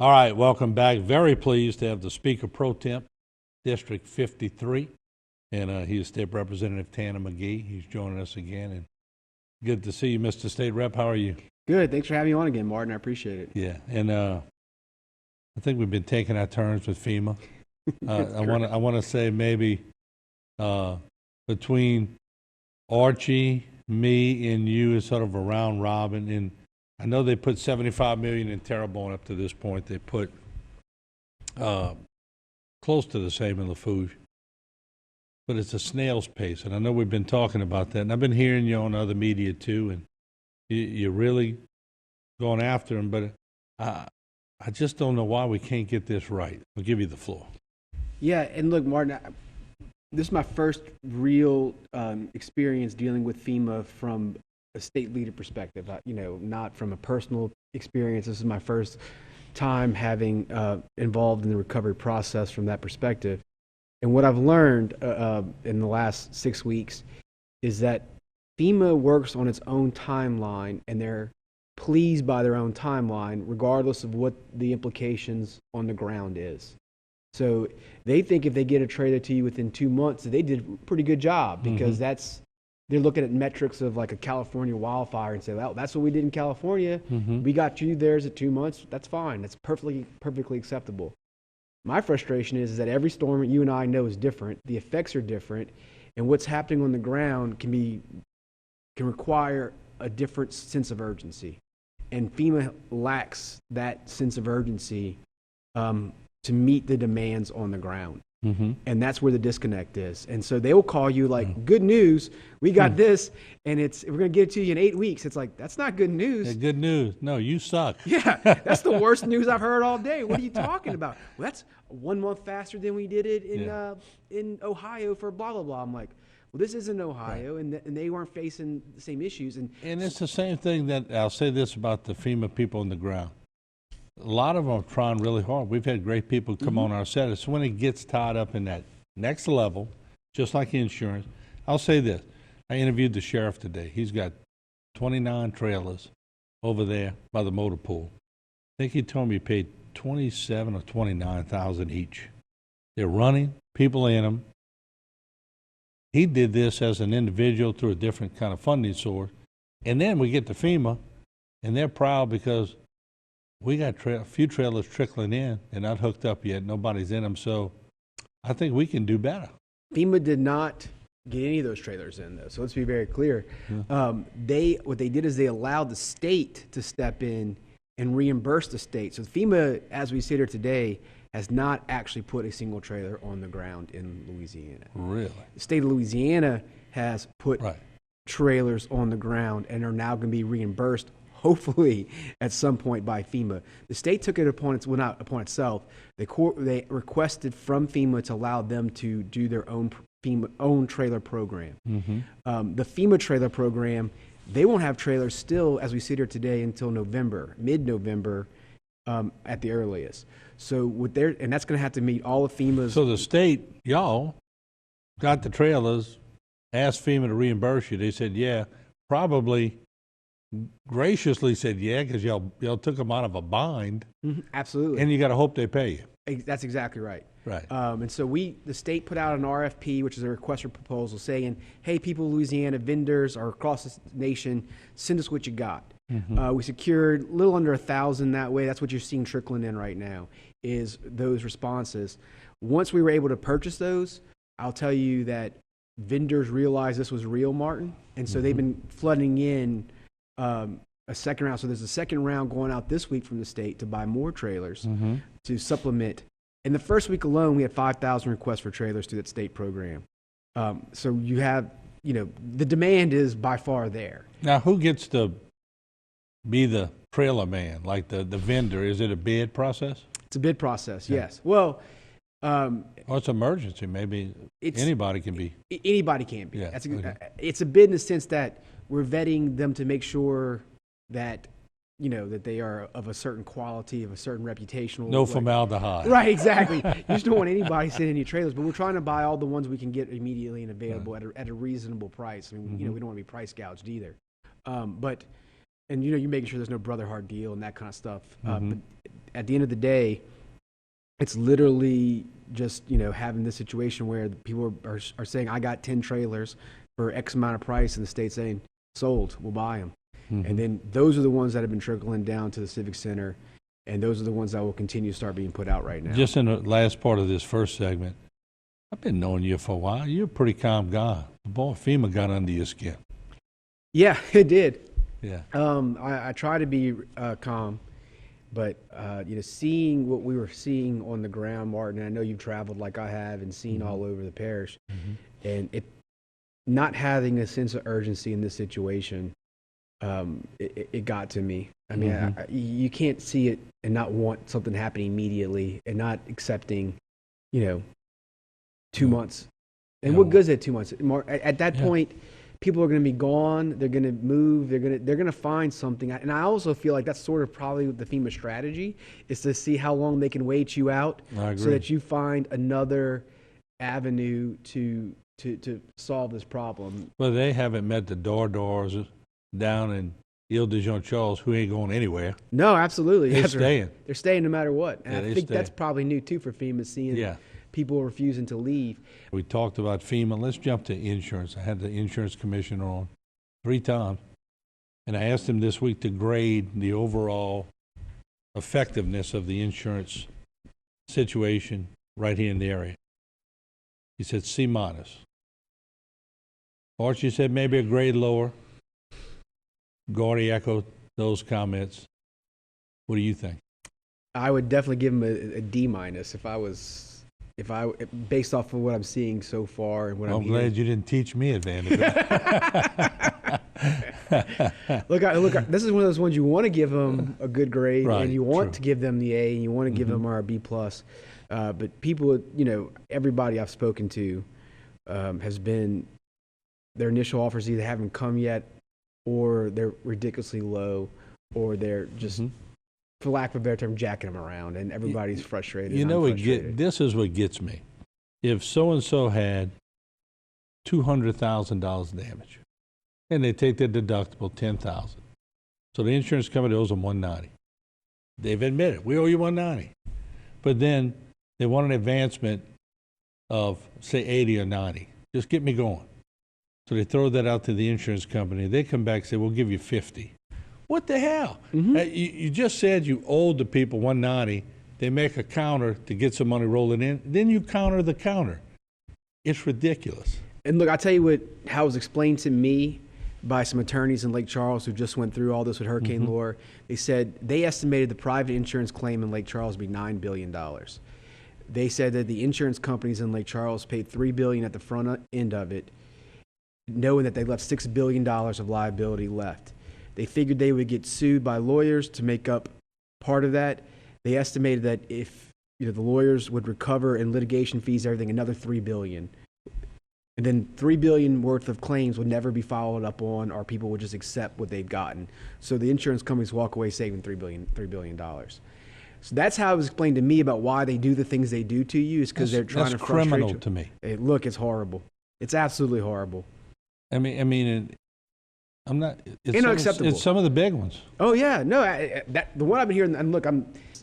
All right, welcome back. Very pleased to have the Speaker Pro Temp, District 53, and he is State Representative Tanner Magee. He's joining us again, and good to see you, Mr. State Rep. How are you? Good. Thanks for having me on again, Martin. I appreciate it. Yeah, and I think we've been taking our turns with FEMA. I want to say maybe between Archie, me, and you is sort of a round robin, and I know they put $75 million in Terrebonne up to this point. They put close to the same in Lafourche, but it's a snail's pace. And I know we've been talking about that, and I've been hearing you on other media too, and you're really going after them. But I just don't know why we can't get this right. I'll give you the floor. Yeah, and look, Martin, this is my first real experience dealing with FEMA from a state leader perspective, not from a personal experience. This is my first time having involved in the recovery process from that perspective. And what I've learned in the last 6 weeks is that FEMA works on its own timeline, and they're pleased by their own timeline, regardless of what the implications on the ground is. So they think if they get a trailer to you within 2 months, they did a pretty good job, because they're looking at metrics of like a California wildfire and say, well, that's what we did in California. We got you theirs at 2 months. That's fine. That's perfectly acceptable. My frustration is that every storm you and I know is different. The effects are different, and what's happening on the ground can require a different sense of urgency. And FEMA lacks that sense of urgency to meet the demands on the ground. And that's where the disconnect is. And so they will call you like, good news, we got this, and we're going to get it to you in 8 weeks. It's like, that's not good news. Yeah, good news. No, you suck. Yeah, that's the worst news I've heard all day. What are you talking about? Well, that's 1 month faster than we did it in Ohio for blah, blah, blah. I'm like, well, this isn't Ohio, and they weren't facing the same issues. And it's the same thing that I'll say this about the FEMA people on the ground. A lot of them are trying really hard. We've had great people come on our set. It's when it gets tied up in that next level, just like insurance. I'll say this. I interviewed the sheriff today. He's got 29 trailers over there by the motor pool. I think he told me he paid $27,000 or $29,000 each. They're running, people in them. He did this as an individual through a different kind of funding source. And then we get to FEMA, and they're proud because we got a few trailers trickling in. They're not hooked up yet. Nobody's in them. So I think we can do better. FEMA did not get any of those trailers in, though. So let's be very clear. What they did is they allowed the state to step in and reimburse the state. So FEMA, as we sit here today, has not actually put a single trailer on the ground in Louisiana. Really? The state of Louisiana has put trailers on the ground and are now going to be reimbursed, hopefully at some point, by FEMA. The state took it upon not upon itself. They requested from FEMA to allow them to do their own trailer program. The FEMA trailer program, they won't have trailers still, as we sit here today, until mid-November at the earliest. So and that's going to have to meet all of FEMA's. So the state, y'all, got the trailers, asked FEMA to reimburse you. They said, yeah, probably graciously said, yeah, because y'all took them out of a bind. Absolutely. And you got to hope they pay you. That's exactly right. Right. And so the state put out an RFP, which is a request for proposal, saying, hey, people of Louisiana, vendors or across the nation, send us what you got. We secured a little under 1,000 that way. That's what you're seeing trickling in right now, is those responses. Once we were able to purchase those, I'll tell you that vendors realized this was real, Martin. And so they've been flooding in a second round. So there's a second round going out this week from the state to buy more trailers to supplement. In the first week alone, we had 5,000 requests for trailers through that state program. So you have, the demand is by far there. Now, who gets to be the trailer man, like the vendor? Is it a bid process? It's a bid process, yes. Well, it's emergency. Maybe anybody can be. Anybody can be. Yeah. It's a bid in the sense that we're vetting them to make sure that that they are of a certain quality, of a certain reputational. No formaldehyde. Right, exactly. You just don't want anybody sending any trailers, but we're trying to buy all the ones we can get immediately and available at a reasonable price. I mean, we don't want to be price gouged either. But And you're making sure there's no brother hard deal and that kind of stuff. But at the end of the day, it's literally just having this situation where the people are saying, I got 10 trailers for X amount of price, and the state saying, sold, we'll buy them. And then those are the ones that have been trickling down to the Civic Center, and those are the ones that will continue to start being put out right now. Just in the last part of this first segment, I've been knowing you for a while. You're a pretty calm guy. Boy, FEMA got under your skin. Yeah, it did. Yeah. I try to be calm, but seeing what we were seeing on the ground, Martin, I know you've traveled like I have and seen all over the parish, and it not having a sense of urgency in this situation, it got to me. I mean, you can't see it and not want something happening immediately, and not accepting, 2 months. And what good is that 2 months? At that point, people are going to be gone. They're going to move. They're going to find something. And I also feel like that's sort of probably the FEMA strategy, is to see how long they can wait you out, so that you find another avenue to solve this problem. Well, they haven't met the doors down in Ile de Jean Charles, who ain't going anywhere. No, absolutely. They're staying. They're staying no matter what. And I think stay. that's probably new too for FEMA, seeing people refusing to leave. We talked about FEMA. Let's jump to insurance. I had the insurance commissioner on 3 times, and I asked him this week to grade the overall effectiveness of the insurance situation right here in the area. He said C-. Archie said maybe a grade lower. Gordy echoed those comments. What do you think? I would definitely give him a D- based off of what I'm seeing so far and what I'm glad you didn't teach me at Vanderbilt. Look, this is one of those ones you want to give them a good grade, and you want to give them the A, and you want to give them our B+. But people, everybody I've spoken to has been, their initial offers either haven't come yet, or they're ridiculously low, or they're just, for lack of a better term, jacking them around, and everybody's frustrated. This is what gets me. If so-and-so had $200,000 damage, and they take their deductible $10,000, so the insurance company owes them $190. They've admitted, we owe you $190. But then they want an advancement of, say, 80 or 90. Just get me going. So they throw that out to the insurance company. They come back and say, we'll give you 50. What the hell? You just said you owed the people $190. They make a counter to get some money rolling in. Then you counter the counter. It's ridiculous. And look, I'll tell you how it was explained to me by some attorneys in Lake Charles who just went through all this with hurricane lore. They said they estimated the private insurance claim in Lake Charles to be $9 billion. They said that the insurance companies in Lake Charles paid $3 billion at the front end of it, knowing that they left $6 billion of liability left. They figured they would get sued by lawyers to make up part of that. They estimated that if the lawyers would recover in litigation fees, everything, another $3 billion. And then $3 billion worth of claims would never be followed up on, or people would just accept what they've gotten. So the insurance companies walk away saving $3 billion. So that's how it was explained to me about why they do the things they do to you, is because they're trying to frustrate you. That's criminal to me. Look, it's horrible. It's absolutely horrible. I mean, I'm not. It's unacceptable. It's some of the big ones. Oh yeah, no, the one I've been hearing, and look,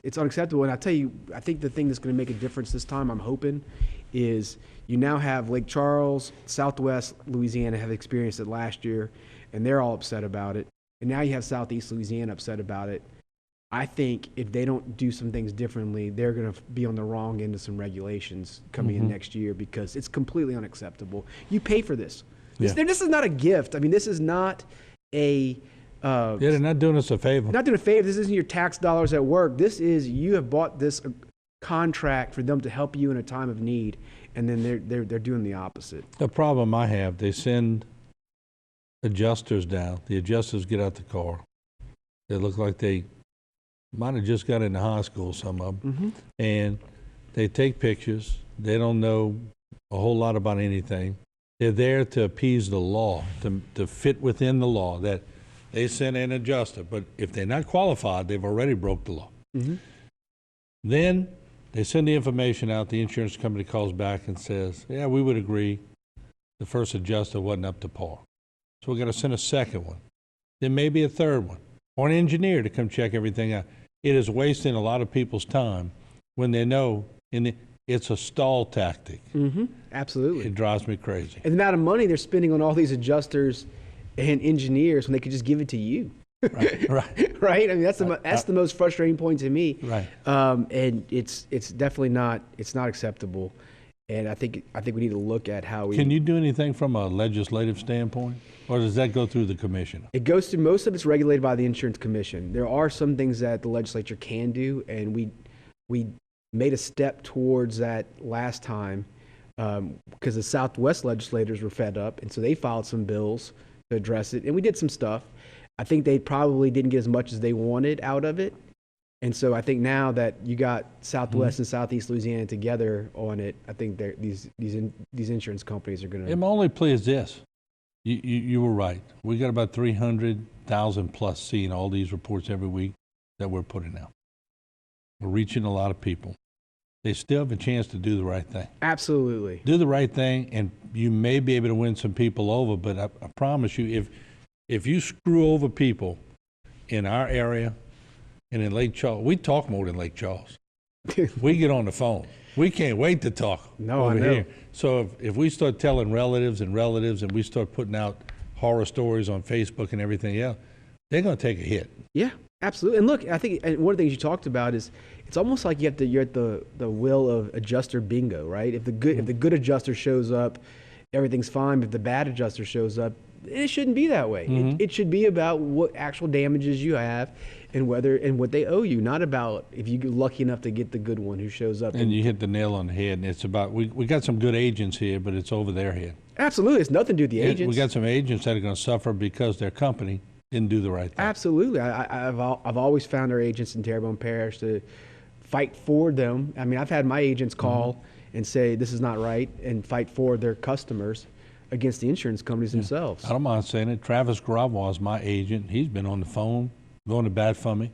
it's unacceptable. And I tell you, I think the thing that's going to make a difference this time, I'm hoping, is you now have Lake Charles, Southwest Louisiana have experienced it last year, and they're all upset about it. And now you have Southeast Louisiana upset about it. I think if they don't do some things differently, they're going to be on the wrong end of some regulations coming in next year, because it's completely unacceptable. You pay for this. This is not a gift. I mean, this is not a... they're not doing us a favor. Not doing a favor. This isn't your tax dollars at work. This is, you have bought this contract for them to help you in a time of need, and then they're doing the opposite. The problem I have, they send adjusters down. The adjusters get out the car. They look like they might have just got into high school, some of them, and they take pictures. They don't know a whole lot about anything. They're there to appease the law, to fit within the law, that they send an adjuster. But if they're not qualified, they've already broke the law. Then they send the information out. The insurance company calls back and says, yeah, we would agree the first adjuster wasn't up to par. So we're going to send a second one. Then maybe a third one. or an engineer to come check everything out. It is wasting a lot of people's time when they know it's a stall tactic. Absolutely. It drives me crazy. And the amount of money they're spending on all these adjusters and engineers when they could just give it to you. Right. Right? I mean, that's the most frustrating point to me. Right. And it's definitely not acceptable. And I think we need to look at how we. Can you do anything from a legislative standpoint, or does that go through the commissioner? It goes through, most of it's regulated by the Insurance Commission. There are some things that the legislature can do, and we made a step towards that last time because the Southwest legislators were fed up, and so they filed some bills to address it, and we did some stuff. I think they probably didn't get as much as they wanted out of it. And so I think now that you got Southwest and Southeast Louisiana together on it, I think these insurance companies are going to. My only plea is this. You were right. We got about 300,000 plus seeing all these reports every week that we're putting out. We're reaching a lot of people. They still have a chance to do the right thing. Absolutely. Do the right thing, and you may be able to win some people over, but I promise you, if you screw over people in our area and in Lake Charles, we talk more than Lake Charles. We get on the phone. We can't wait to talk over here. So if we start telling relatives and we start putting out horror stories on Facebook and everything else, they're going to take a hit. Yeah, absolutely. And look, I think one of the things you talked about is it's almost like you're at the will of adjuster bingo, right? If the good adjuster shows up, everything's fine. But if the bad adjuster shows up, it shouldn't be that way. It should be about what actual damages you have and what they owe you, not about if you're lucky enough to get the good one who shows up. And you hit the nail on the head. And it's about, we got some good agents here, but it's over their head. Absolutely. It's nothing to do with the agents. We got some agents that are going to suffer because their company didn't do the right thing. Absolutely. I've always found our agents in Terrebonne Parish to fight for them. I mean, I've had my agents call and say this is not right and fight for their customers against the insurance companies themselves. I don't mind saying it. Travis Gravois is my agent. He's been on the phone, going to bat for me.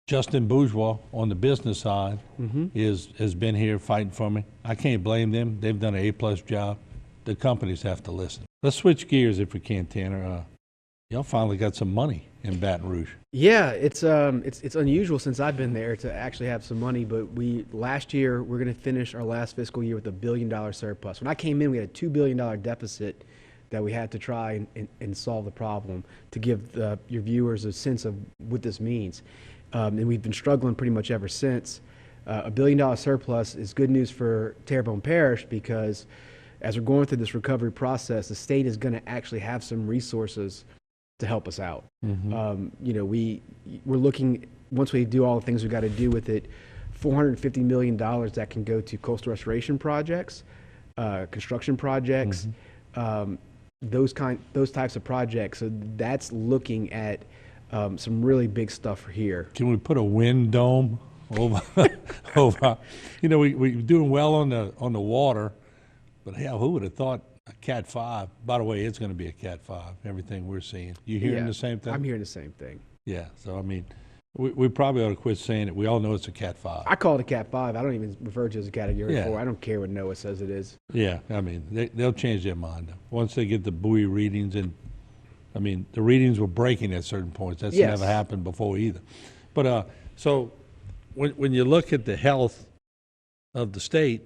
Justin Bourgeois on the business side has been here fighting for me. I can't blame them. They've done an A-plus job. The companies have to listen. Let's switch gears if we can, Tanner. Y'all finally got some money in Baton Rouge. Yeah, it's unusual since I've been there to actually have some money, but last year we're going to finish our last fiscal year with $1 billion surplus. When I came in, we had a $2 billion deficit that we had to try and solve the problem to give your viewers a sense of what this means. And we've been struggling pretty much ever since. $1 billion surplus is good news for Terrebonne Parish because as we're going through this recovery process, the state is going to actually have some resources to help us out. We're looking, once we do all the things we've got to do with it, $450 million that can go to coastal restoration projects, construction projects, those types of projects. So that's looking at some really big stuff for here. Can we put a wind dome over? We're doing well on the water, but hell, who would have thought a Cat 5? By the way, it's going to be a Cat 5. Everything we're seeing. You hearing the same thing? I'm hearing the same thing. Yeah. So I mean, we probably ought to quit saying it. We all know it's a Cat 5. I call it a Cat 5. I don't even refer to it as a Category 4. I don't care what NOAA says it is. Yeah. I mean, they'll change their mind once they get the buoy readings. And I mean, the readings were breaking at certain points. That's never happened before either. But so when you look at the health of the state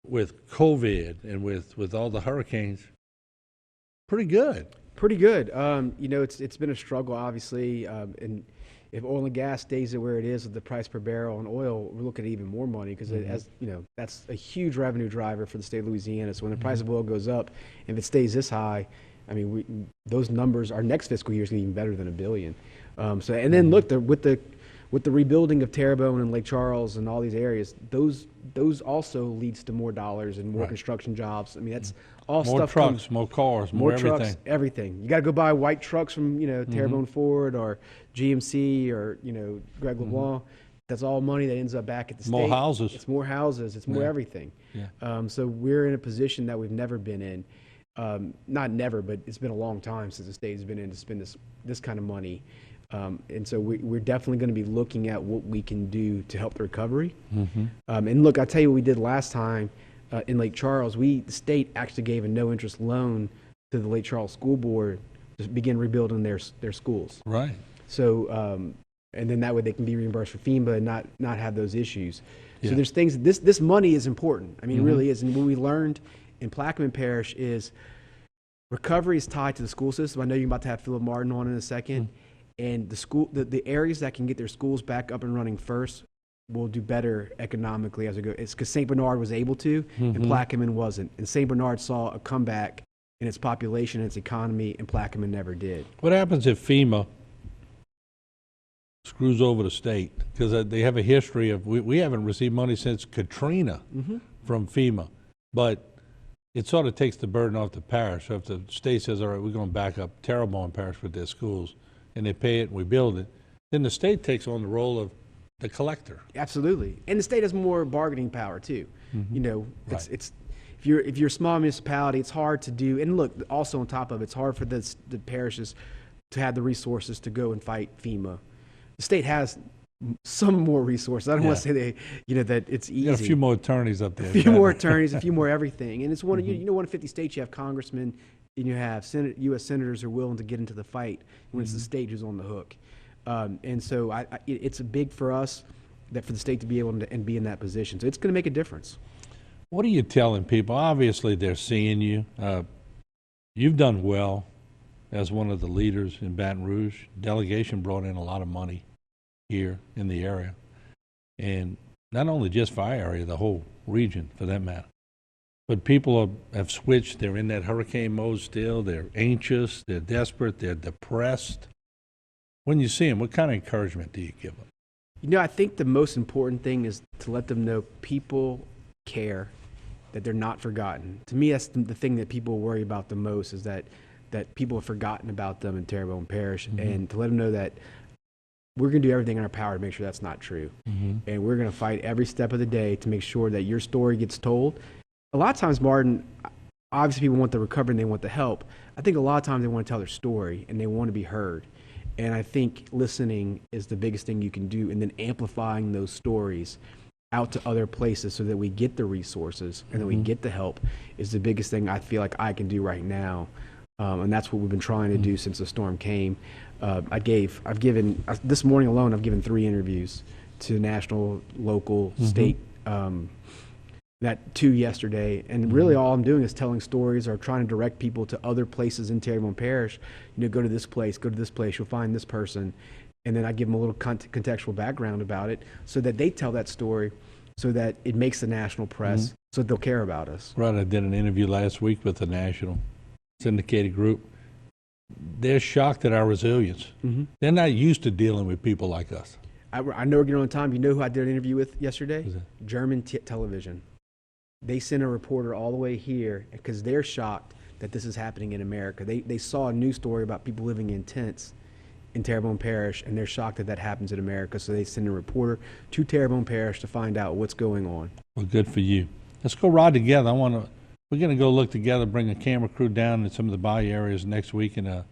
with COVID and with all the hurricanes, pretty good. Pretty good. It's been a struggle, obviously, and if oil and gas stays at where it is with the price per barrel on oil, we're looking at even more money because that's a huge revenue driver for the state of Louisiana. So when the price of oil goes up, if it stays this high, I mean, those numbers, our next fiscal year is going to be even better than $1 billion. Then look, with the rebuilding of Terrebonne and Lake Charles and all these areas, those also leads to more dollars and more construction jobs. I mean, that's all more stuff. More trucks, more cars, more everything. Trucks, everything. You got to go buy white trucks from Terrebonne Ford or GMC or Greg LeBlanc. That's all money that ends up back at the state. More houses. It's more houses. It's more everything. Yeah. So we're in a position that we've never been in. Not never, but it's been a long time since the state has been in to spend this kind of money. And so we're definitely going to be looking at what we can do to help the recovery. And look, I'll tell you what we did last time in Lake Charles. The state actually gave a no-interest loan to the Lake Charles School Board to begin rebuilding their schools. Right. So, and then that way they can be reimbursed for FEMA and not have those issues. Yeah. So there's things, this money is important. I mean, it really is. And what we learned in Plaquemine Parish is recovery is tied to the school system. I know you're about to have Philip Martin on in a second. And the areas that can get their schools back up and running first will do better economically as we go. It's because St. Bernard was able to, and Plaquemine wasn't. And St. Bernard saw a comeback in its population and its economy, and Plaquemine never did. What happens if FEMA screws over the state? Because they have a history of, we haven't received money since Katrina from FEMA, but it sort of takes the burden off the parish. So if the state says, all right, we're going to back up Terrebonne Parish with their schools, and they pay it and we build it, then the state takes on the role of the collector. Absolutely. And the state has more bargaining power too. You know, Right. it's if you're a small municipality, it's hard to do. And look, also on top of it, it's hard for the parishes to have the resources to go and fight FEMA. The state has some more resources. I don't want to say that it's easy. You got a few more attorneys up there. A few more attorneys, a few more everything. And it's one of you know, 150 states, you have congressmen and you have U.S. senators who are willing to get into the fight when it's the state who's on the hook. And so it's a big for us that for the state to be able to and be in that position. So it's going to make a difference. What are you telling people? Obviously, they're seeing you. You've done well as one of the leaders in Baton Rouge. Delegation brought in a lot of money here in the area. And not only just for our area, the whole region for that matter. But people have switched. They're in that hurricane mode still. They're anxious. They're desperate. They're depressed. When you see them, what kind of encouragement do you give them? You know, I think the most important thing is to let them know people care, that they're not forgotten. To me, that's the thing that people worry about the most is that people have forgotten about them in Terrebonne Parish, and to let them know that we're going to do everything in our power to make sure that's not true. And we're going to fight every step of the day to make sure that your story gets told. A lot of times, Martin, obviously people want the recovery and they want the help. I think a lot of times they want to tell their story and they want to be heard. And I think listening is the biggest thing you can do, and then amplifying those stories out to other places so that we get the resources and that we get the help is the biggest thing I feel like I can do right now. And that's what we've been trying to do since the storm came. This morning alone, I've given 3 interviews to national, local, state, that 2 yesterday, and really all I'm doing is telling stories or trying to direct people to other places in Terrebonne Parish. You know, go to this place, you'll find this person, and then I give them a little contextual background about it so that they tell that story so that it makes the national press so that they'll care about us. Right, I did an interview last week with a national syndicated group. They're shocked at our resilience. They're not used to dealing with people like us. I know we're getting on time. You know who I did an interview with yesterday? Who's that? German television. They sent a reporter all the way here because they're shocked that this is happening in America. They saw a news story about people living in tents in Terrebonne Parish, and they're shocked that that happens in America. So they send a reporter to Terrebonne Parish to find out what's going on. Well, good for you. Let's go ride together. We're going to go look together, bring a camera crew down in some of the bayou areas next week, and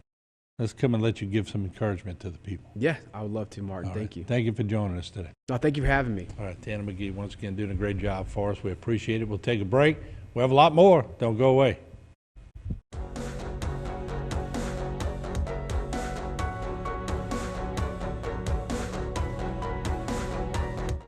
let's come and let you give some encouragement to the people. Yeah, I would love to, Martin. All Thank right. you. Thank you for joining us today. No, thank you for having me. All right, Tanner Magee, once again, doing a great job for us. We appreciate it. We'll take a break. We'll have a lot more. Don't go away.